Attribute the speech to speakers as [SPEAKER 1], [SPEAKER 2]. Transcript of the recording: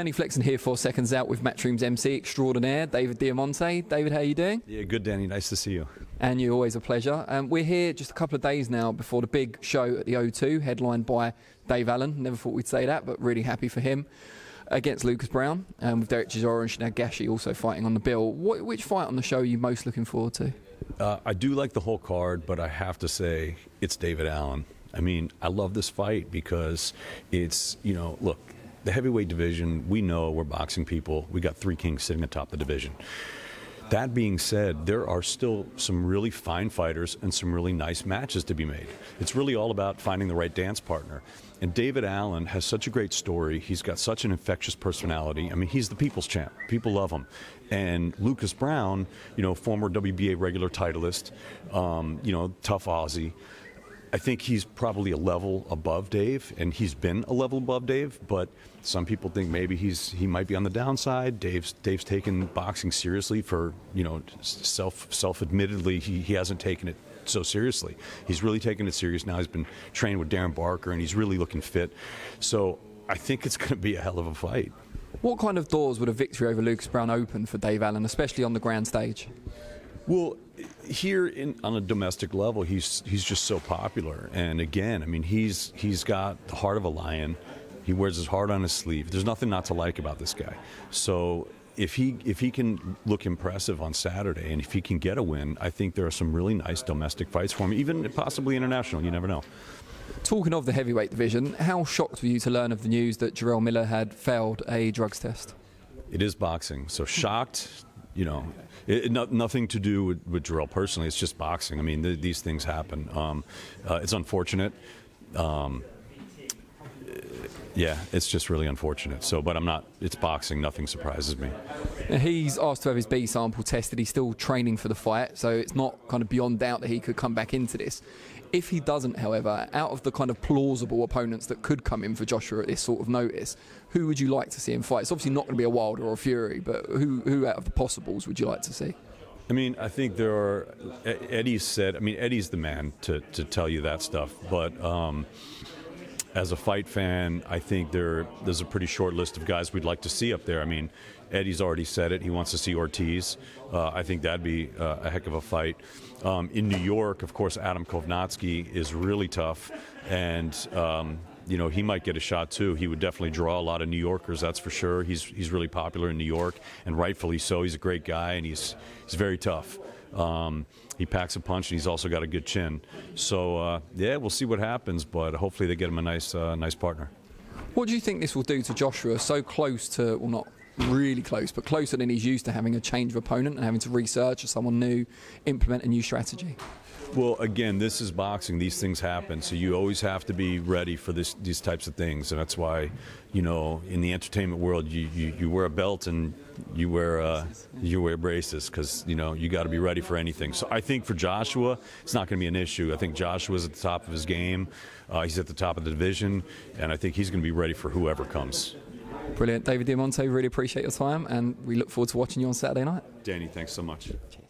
[SPEAKER 1] Ernie Flexen here for Seconds Out with Matchroom's MC extraordinaire, David Diamante. David, how are you doing?
[SPEAKER 2] Yeah, good, Danny. Nice to see you.
[SPEAKER 1] And you, always a pleasure. We're here just a couple of days now before the big show at the O2, headlined by Dave Allen. Never thought we'd say that, but really happy for him. Against Lucas Browne, with Derek Chisora and Shinad Gashi also fighting on the bill. Which fight on the show are you most looking forward to?
[SPEAKER 2] I do like the whole card, but I have to say it's David Allen. I mean, I love this fight because it's, look, the heavyweight division, we know we're boxing people. We got three kings sitting atop the division. That being said, there are still some really fine fighters and some really nice matches to be made. It's really all about finding the right dance partner. And David Allen has such a great story. He's got such an infectious personality. I mean, he's the people's champ. People love him. And Lucas Browne, former WBA regular titleist, tough Aussie. I think he's probably a level above Dave, and he's been a level above Dave, but some people think maybe he might be on the downside. Dave's taken boxing seriously for, self-admittedly, he hasn't taken it so seriously. He's really taken it serious now. He's been trained with Darren Barker, and he's really looking fit. So I think it's going to be a hell of a fight.
[SPEAKER 1] What kind of doors would a victory over Lucas Browne open for Dave Allen, especially on the grand stage?
[SPEAKER 2] Well, here on a domestic level, he's just so popular. And again, I mean, he's got the heart of a lion. He wears his heart on his sleeve. There's nothing not to like about this guy. So if he can look impressive on Saturday, and if he can get a win, I think there are some really nice domestic fights for him, even possibly international. You never know.
[SPEAKER 1] Talking of the heavyweight division, how shocked were you to learn of the news that Jarrell Miller had failed a drugs test?
[SPEAKER 2] It is boxing, so shocked. Nothing to do with Jarrell personally. It's just boxing. I mean, these things happen. It's unfortunate. Yeah, it's just really unfortunate. But it's boxing. Nothing surprises me.
[SPEAKER 1] He's asked to have his B sample tested. He's still training for the fight, so it's not kind of beyond doubt that he could come back into this. If he doesn't, however, out of the kind of plausible opponents that could come in for Joshua at this sort of notice, who would you like to see him fight? It's obviously not going to be a Wilder or a Fury, but who out of the possibles would you like to see?
[SPEAKER 2] I mean, I think there are. Eddie's the man to tell you that stuff, but as a fight fan, I think there's a pretty short list of guys we'd like to see up there. I mean, Eddie's already said it. He wants to see Ortiz. I think that'd be a heck of a fight. In New York, of course, Adam Kovnatsky is really tough, and he might get a shot too. He would definitely draw a lot of New Yorkers, that's for sure. He's really popular in New York, and rightfully so. He's a great guy, and he's very tough. He packs a punch, and he's also got a good chin. So we'll see what happens, but hopefully they get him a nice partner.
[SPEAKER 1] What do you think this will do to Joshua? So close to, well, not really close, but closer than he's used to having a change of opponent and having to research someone new, implement a new strategy.
[SPEAKER 2] Well, again, this is boxing. These things happen, so you always have to be ready for these types of things, and that's why, in the entertainment world, you wear a belt and you wear braces because you got to be ready for anything. So I think for Joshua, it's not going to be an issue. I think Joshua's at the top of his game. He's at the top of the division, and I think he's going to be ready for whoever comes.
[SPEAKER 1] Brilliant. David Diamante, really appreciate your time, and we look forward to watching you on Saturday night.
[SPEAKER 2] Danny, thanks so much.
[SPEAKER 1] Cheers.